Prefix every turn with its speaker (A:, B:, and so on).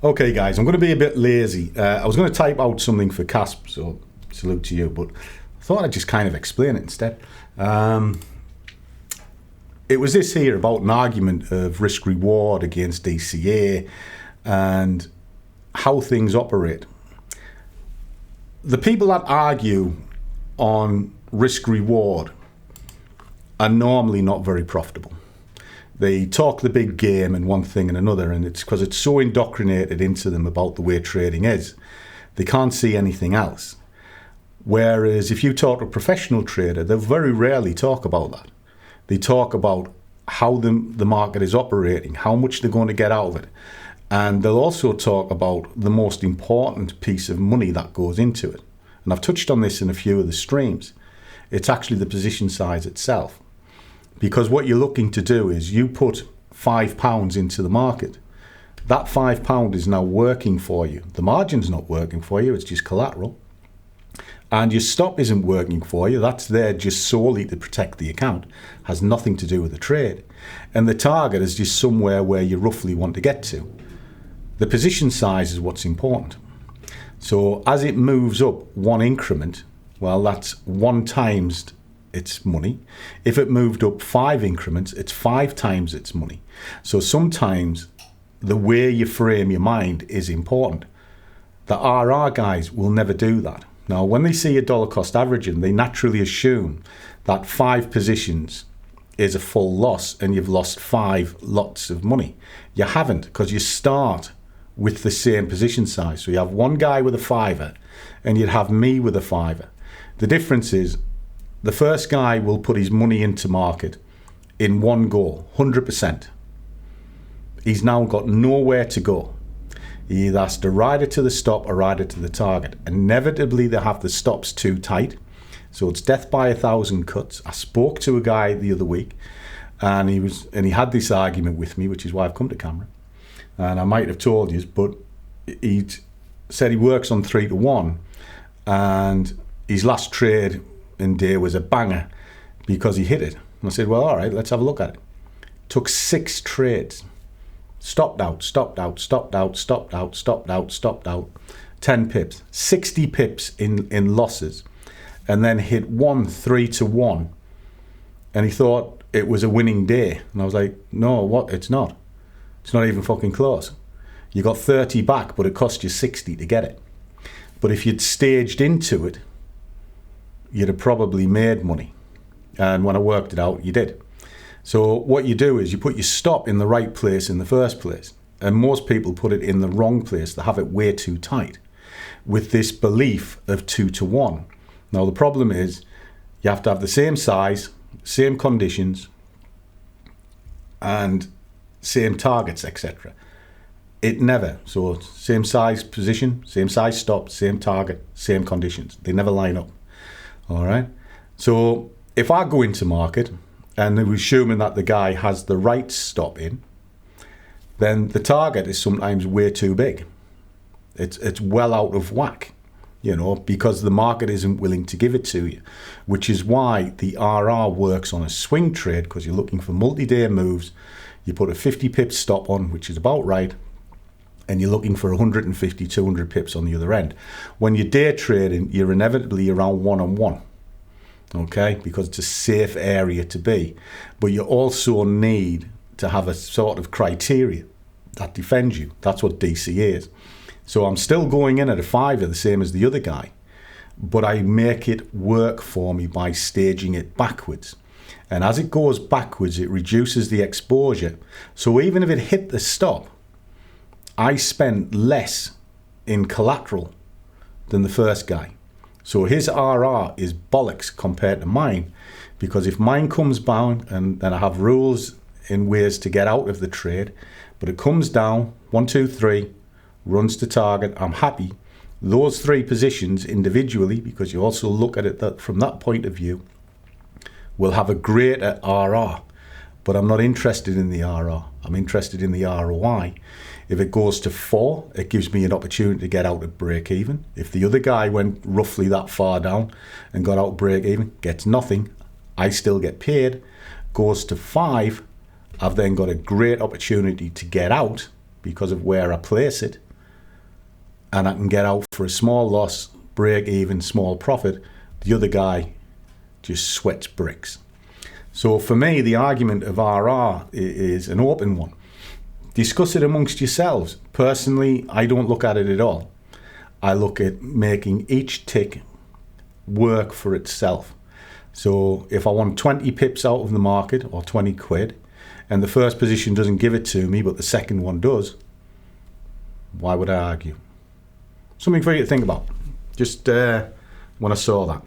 A: Okay guys, I'm going to be a bit lazy. I was going to type out something for CASP, so salute to you, but I thought I'd just kind of explain it instead. It was this here about an argument of risk-reward against DCA and how things operate. The people that argue on risk-reward are normally not very profitable. They talk the big game and one thing and another, and it's because it's so indoctrinated into them about the way trading is. They can't see anything else. Whereas if you talk to a professional trader, they'll very rarely talk about that. They talk about how the market is operating, how much they're going to get out of it. And they'll also talk about the most important piece of money that goes into it. And I've touched on this in a few of the streams. It's actually the position size itself. Because what you're looking to do is you put £5 into the market. That £5 is now working for you. The margin's not working for you, it's just collateral. And your stop isn't working for you. That's there just solely to protect the account. Has nothing to do with the trade. And the target is just somewhere where you roughly want to get to. The position size is what's important. So as it moves up one increment, well, that's 1 times its money. If it moved up 5 increments, it's 5 times its money. So sometimes the way you frame your mind is important. The RR guys will never do that. Now, when they see a dollar cost averaging, they naturally assume that 5 positions is a full loss and you've lost 5 lots of money. You haven't, because you start with the same position size. So you have one guy with a fiver and you'd have me with a fiver. The difference is the first guy will put his money into market in one go, 100%. He's now got nowhere to go. He either has to ride it to the stop or ride it to the target. Inevitably, they have the stops too tight. So it's death by 1,000 cuts. I spoke to a guy the other week and he had this argument with me, which is why I've come to camera. And I might have told you, but he said he works on 3 to 1 and his last trade in day was a banger because he hit it. And I said, well, all right, let's have a look at it. Took 6 trades. Stopped out, stopped out, stopped out, stopped out, stopped out, stopped out. 10 pips, 60 pips in losses. And then hit 1 3 to 1. And he thought it was a winning day. And I was like, no, what? It's not. It's not even fucking close. You got 30 back, but it cost you 60 to get it. But if you'd staged into it, you'd have probably made money. And when I worked it out, you did. So what you do is you put your stop in the right place in the first place. And most people put it in the wrong place. They have it way too tight with this belief of 2 to 1. Now the problem is you have to have the same size, same conditions, and same targets, etc. It never. So same size position, same size stop, same target, same conditions. They never line up. All right. So if I go into market and we're assuming that the guy has the right stop in, then the target is sometimes way too big. It's well out of whack, because the market isn't willing to give it to you, which is why the RR works on a swing trade, because you're looking for multi-day moves. You put a 50 pips stop on, which is about right, and you're looking for 150, 200 pips on the other end. When you're day trading, you're inevitably around 1-on-1, okay, because it's a safe area to be. But you also need to have a sort of criteria that defends you. That's what DC is. So I'm still going in at a fiver, the same as the other guy, but I make it work for me by staging it backwards. And as it goes backwards, it reduces the exposure. So even if it hit the stop, I spent less in collateral than the first guy. So his RR is bollocks compared to mine, because if mine comes down, and I have rules in ways to get out of the trade, but it comes down, 1, 2, 3, runs to target, I'm happy. Those 3 positions individually, because you also look at it from that point of view, will have a greater RR. But I'm not interested in the RR. I'm interested in the ROI. If it goes to 4, it gives me an opportunity to get out at break even. If the other guy went roughly that far down and got out break even, gets nothing, I still get paid. Goes to 5, I've then got a great opportunity to get out because of where I place it. and I can get out for a small loss, break even, small profit, the other guy just sweats bricks. So for me, the argument of RR is an open one. Discuss it amongst yourselves. Personally, I don't look at it at all. I look at making each tick work for itself. So if I want 20 pips out of the market, or 20 quid, and the first position doesn't give it to me, but the second one does, why would I argue? Something for you to think about. Just when I saw that.